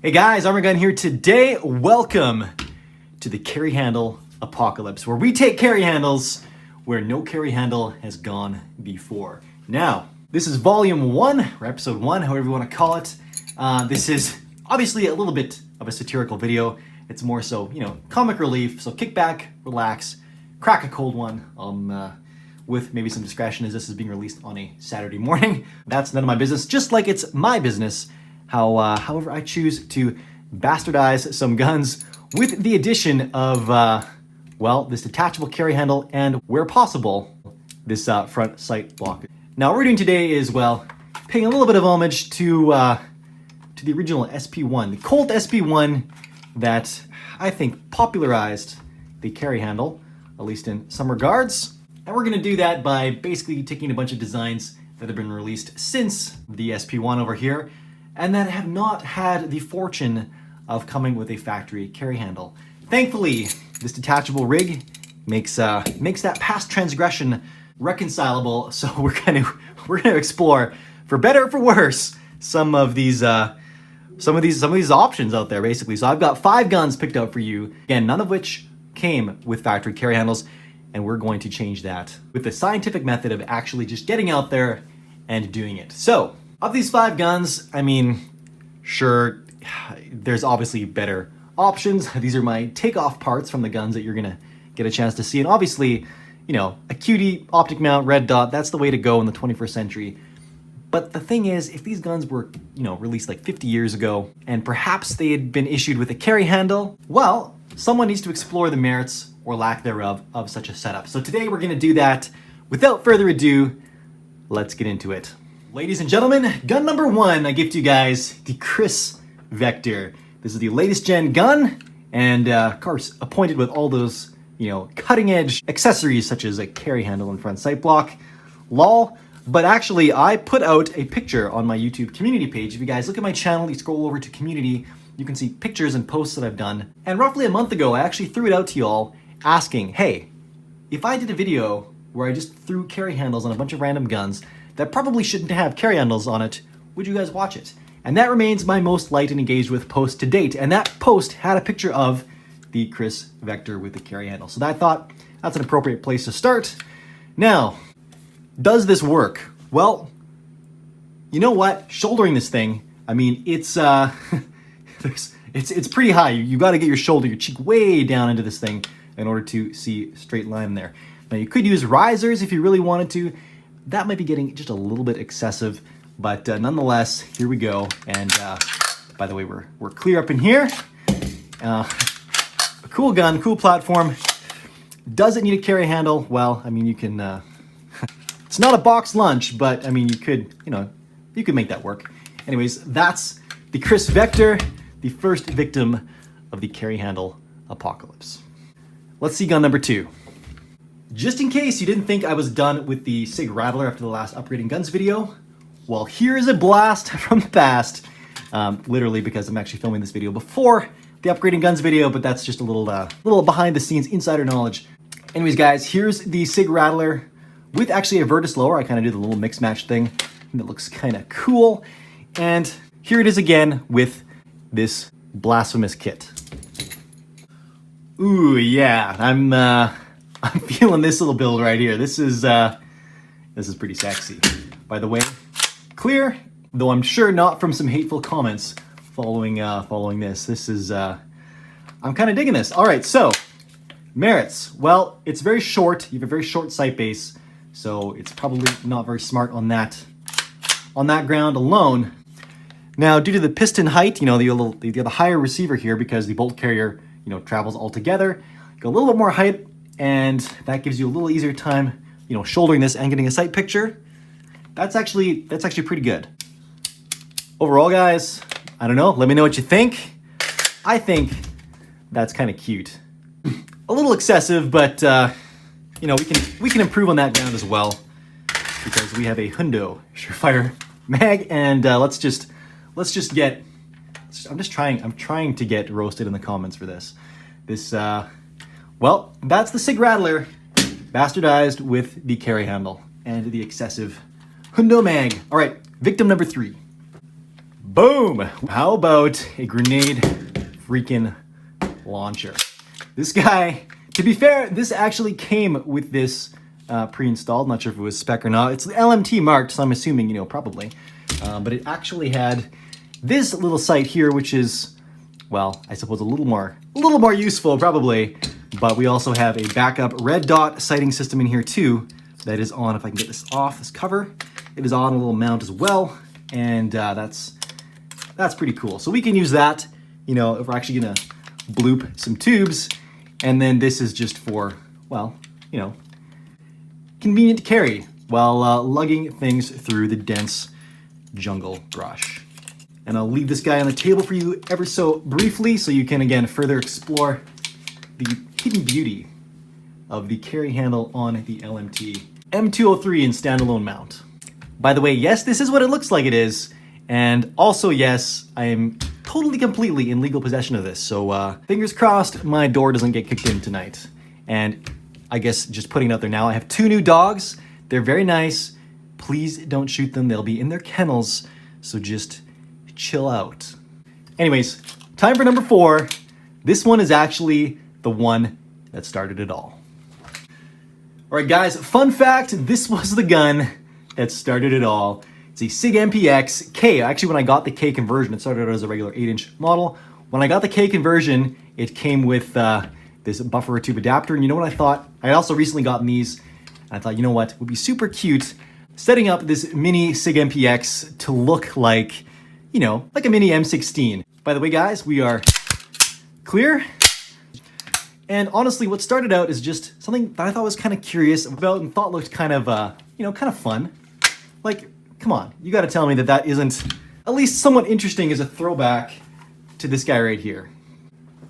Hey guys, Arm&Gun here today. Welcome to the carry handle apocalypse, where we take carry handles where no carry handle has gone before. Now, this is volume 1, or episode 1, however you want to call it. This is obviously a little bit of a satirical video. It's more so, comic relief. So kick back, relax, crack a cold one, with maybe some discretion as this is being released on a Saturday morning. That's none of my business, just like it's my business however I choose to bastardize some guns with the addition of, this detachable carry handle and, where possible, this front sight block. Now what we're doing today is, paying a little bit of homage to the original SP1, the Colt SP1 that I think popularized the carry handle, at least in some regards. And we're gonna do that by basically taking a bunch of designs that have been released since the SP1 over here, and that have not had the fortune of coming with a factory carry handle. Thankfully, this detachable rig makes that past transgression reconcilable. So we're gonna explore, for better or for worse, some of these options out there, basically. So I've got 5 guns picked out for you. Again, none of which came with factory carry handles, and we're going to change that with the scientific method of actually just getting out there and doing it. So, of these 5 guns, sure, there's obviously better options. These are my takeoff parts from the guns that you're gonna get a chance to see. And obviously, a cutie optic mount, red dot, that's the way to go in the 21st century. But the thing is, if these guns were, released like 50 years ago, and perhaps they had been issued with a carry handle, well, someone needs to explore the merits or lack thereof of such a setup. So today we're gonna do that. Without further ado, let's get into it. Ladies and gentlemen, gun number 1, I give to you guys the Kriss Vector. This is the latest gen gun, and of course, appointed with all those, cutting edge accessories such as a carry handle and front sight block. Lol. But actually, I put out a picture on my YouTube community page. If you guys look at my channel, you scroll over to community, you can see pictures and posts that I've done. And roughly a month ago, I actually threw it out to y'all asking, hey, if I did a video where I just threw carry handles on a bunch of random guns that probably shouldn't have carry handles on it, would you guys watch it? And that remains my most liked and engaged with post to date. And that post had a picture of the Kriss Vector with the carry handle. So I thought that's an appropriate place to start. Now, does this work? Well, you know what? Shouldering this thing, it's it's pretty high. You got to get your cheek way down into this thing in order to see straight line there. Now you could use risers if you really wanted to. That might be getting just a little bit excessive, but nonetheless, here we go. And by the way, we're clear up in here. A cool gun, cool platform. Does it need a carry handle? Well, you can. It's not a box lunch, but you could make that work. Anyways, that's the Kriss Vector, the first victim of the carry handle apocalypse. Let's see gun number 2. Just in case you didn't think I was done with the SIG Rattler after the last upgrading guns video, well, here is a blast from the past. Literally, because I'm actually filming this video before the upgrading guns video, but that's just a little behind the scenes insider knowledge. Anyways, guys, here's the SIG Rattler with actually a Vertus lower. I kind of do the little mix match thing, and it looks kind of cool. And here it is again with this blasphemous kit. Ooh, yeah, I'm feeling this little build right here. This is pretty sexy. By the way, clear, though I'm sure not from some hateful comments following this. This is I'm kind of digging this. All right, so merits. Well, it's very short. You have a very short sight base, so it's probably not very smart on that ground alone. Now, due to the piston height, you have the higher receiver here because the bolt carrier, travels all together. Got a little bit more height, and that gives you a little easier time, shouldering this and getting a sight picture. That's actually pretty good. Overall, guys, I don't know. Let me know what you think. I think that's kind of cute. A little excessive, but we can improve on that ground as well, because we have a Hundo Surefire mag, and let's just get. I'm trying to get roasted in the comments for this. Well, that's the SIG Rattler, bastardized with the carry handle and the excessive Hundo mag. All right, victim number 3. Boom! How about a grenade freaking launcher? This guy, to be fair, this actually came with this pre-installed. Not sure if it was spec or not. It's LMT marked, so I'm assuming, you know, probably. But it actually had this little sight here, which is, well, I suppose a little more useful probably. But we also have a backup red dot sighting system in here too. That is on, if I can get this off, this cover. It is on a little mount as well. And that's pretty cool. So we can use that, you know, if we're actually gonna bloop some tubes. And then this is just for, well, you know, convenient to carry while lugging things through the dense jungle brush. And I'll leave this guy on the table for you ever so briefly so you can, again, further explore the hidden beauty of the carry handle on the LMT M203 in standalone mount. By the way, yes, this is what it looks like it is. And also, yes, I am totally, completely in legal possession of this. So fingers crossed my door doesn't get kicked in tonight. And I guess just putting it out there now, I have 2 new dogs. They're very nice. Please don't shoot them. They'll be in their kennels. So just chill out. Anyways, time for number 4. This one is actually the one that started it all. All right, guys, fun fact, this was the gun that started it all. It's a SIG MPX K. Actually, when I got the K conversion, it started out as a regular 8-inch model. When I got the K conversion, it came with this buffer tube adapter. And you know what I thought? I had also recently gotten these. And I thought, you know what? It would be super cute setting up this mini SIG MPX to look like, you know, like a mini M16. By the way, guys, we are clear. And honestly, what started out is just something that I thought was kind of curious about and thought looked kind of, you know, kind of fun. Like, come on, you got to tell me that that isn't at least somewhat interesting as a throwback to this guy right here.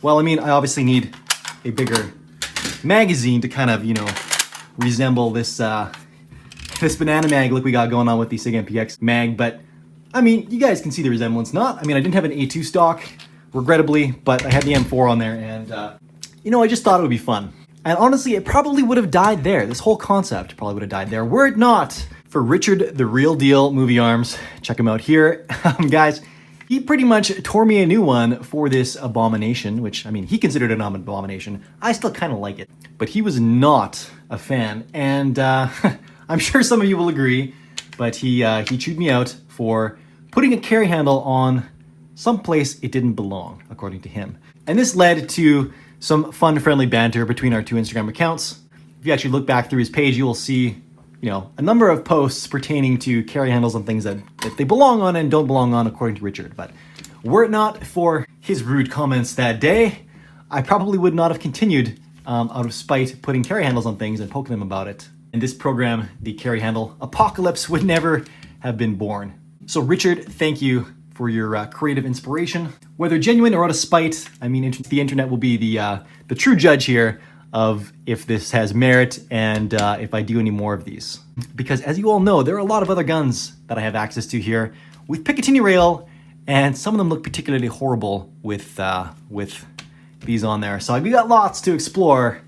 Well, I mean, I obviously need a bigger magazine to kind of, you know, resemble this this banana mag look we got going on with the SIG MPX mag. But I mean, you guys can see the resemblance. I mean, I didn't have an A2 stock, regrettably, but I had the M4 on there, and you know, I just thought it would be fun. And honestly, it probably would have died there. This whole concept probably would have died there were it not for Richard, the Real Deal Movie Arms. Check him out here. Guys, he pretty much tore me a new one for this abomination, which, I mean, he considered it an abomination. I still kind of like it, but he was not a fan. And I'm sure some of you will agree, but he chewed me out for putting a carry handle on someplace it didn't belong, according to him. And this led to some fun, friendly banter between our 2 Instagram accounts. If you actually look back through his page, you will see, you know, a number of posts pertaining to carry handles and things that they belong on and don't belong on, according to Richard. But were it not for his rude comments that day, I probably would not have continued out of spite putting carry handles on things and poking them about it. In this program, the carry handle apocalypse would never have been born. So Richard, thank you for your creative inspiration. Whether genuine or out of spite, I mean, the internet will be the true judge here of if this has merit and if I do any more of these. Because as you all know, there are a lot of other guns that I have access to here with Picatinny rail, and some of them look particularly horrible with these on there. So we got lots to explore,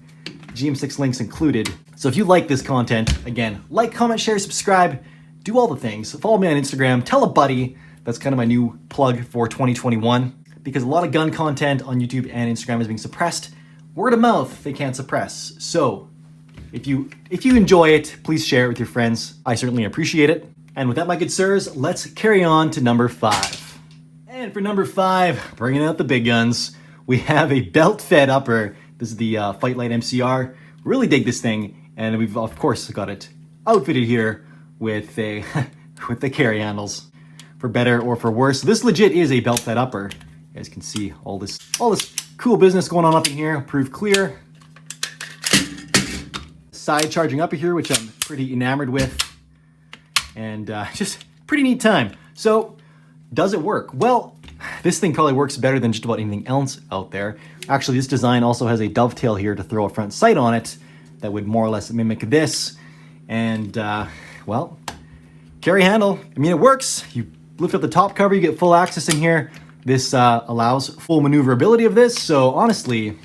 GM6 links included. So if you like this content, again, like, comment, share, subscribe, do all the things. Follow me on Instagram, tell a buddy. That's kind of my new plug for 2021, because a lot of gun content on YouTube and Instagram is being suppressed. Word of mouth, they can't suppress. So if you enjoy it, please share it with your friends. I certainly appreciate it. And with that, my good sirs, let's carry on to number 5. And for number 5, bringing out the big guns, we have a belt-fed upper. This is the Fightlite MCR. Really dig this thing, and we've of course got it outfitted here with a with the carry handles, for better or for worse. This legit is a belt-fed upper. You guys can see all this cool business going on up in here. Approved clear. Side charging upper here, which I'm pretty enamored with. And just pretty neat time. So, does it work? Well, this thing probably works better than just about anything else out there. Actually, this design also has a dovetail here to throw a front sight on it that would more or less mimic this. And, well, carry handle. I mean, it works. You lift up the top cover, you get full access in here. This allows full maneuverability of this. So honestly,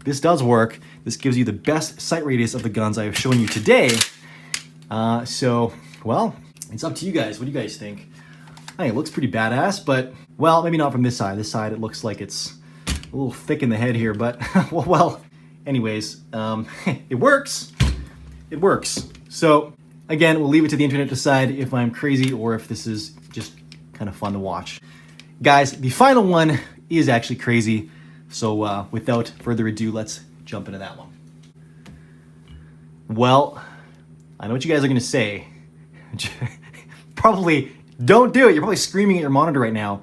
this does work. This gives you the best sight radius of the guns I have shown you today. So, well, it's up to you guys. What do you guys think? I think it looks pretty badass, but, well, maybe not from this side. This side, it looks like it's a little thick in the head here, but, well, anyways, it works. It works. So, again, we'll leave it to the internet to decide if I'm crazy or if this is just kind of fun to watch. Guys, the final one is actually crazy. So, without further ado, let's jump into that one. Well, I know what you guys are going to say. Probably don't do it. You're probably screaming at your monitor right now,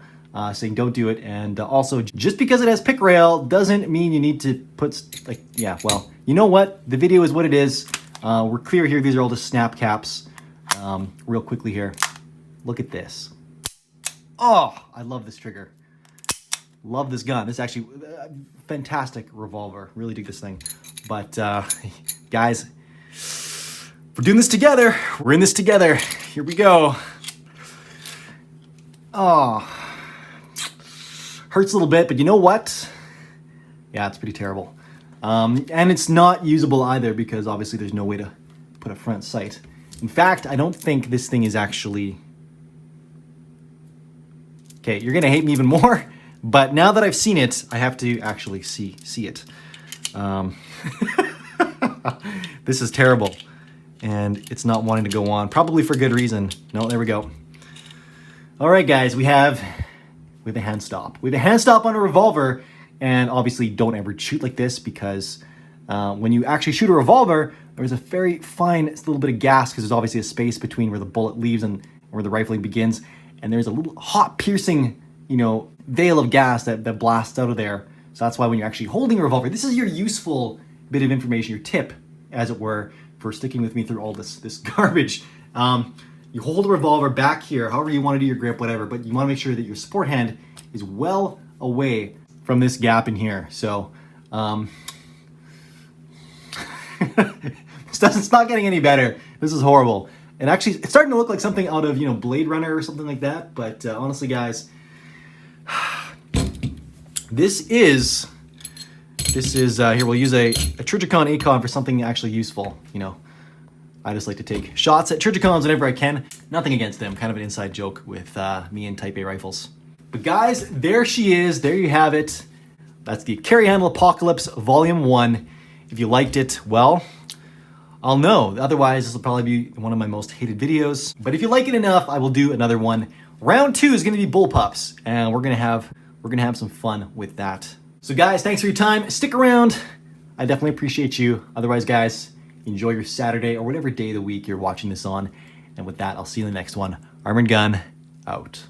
saying don't do it. And also, just because it has pick rail doesn't mean you need to put, like, yeah, well, you know what? The video is what it is. We're clear here. These are all just snap caps. Real quickly here. Look at this. Oh, I love this trigger. Love this gun. This is actually a fantastic revolver. Really dig this thing. But, guys, we're doing this together. We're in this together. Here we go. Oh, hurts a little bit, but you know what? Yeah, it's pretty terrible. And it's not usable either because obviously there's no way to put a front sight. In fact, I don't think this thing is actually... Okay, you're gonna hate me even more, but now that I've seen it, I have to actually see it. This is terrible. And it's not wanting to go on, probably for good reason. No, there we go. All right, guys, we have a hand stop. We have a hand stop on a revolver, and obviously don't ever shoot like this because when you actually shoot a revolver, there's a very fine little bit of gas because there's obviously a space between where the bullet leaves and where the rifling begins, and there's a little hot, piercing, you know, veil of gas that blasts out of there. So that's why when you're actually holding a revolver, this is your useful bit of information, your tip, as it were, for sticking with me through all this garbage. You hold a revolver back here, however you want to do your grip, whatever, but you want to make sure that your support hand is well away from this gap in here. So, it's not getting any better. This is horrible. And actually, it's starting to look like something out of, you know, Blade Runner or something like that. But honestly, guys, this is here, we'll use a Trijicon ACON for something actually useful, you know. I just like to take shots at Trijicons whenever I can. Nothing against them, kind of an inside joke with me and Type A rifles. But guys, there she is. There you have it. That's the Carry Handle Apocalypse Volume 1. If you liked it, well, I'll know. Otherwise, this will probably be one of my most hated videos. But if you like it enough, I will do another one. Round 2 is going to be bullpups, and we're gonna have some fun with that. So guys, thanks for your time. Stick around. I definitely appreciate you. Otherwise, guys, enjoy your Saturday or whatever day of the week you're watching this on. And with that, I'll see you in the next one. Arm&Gun, out.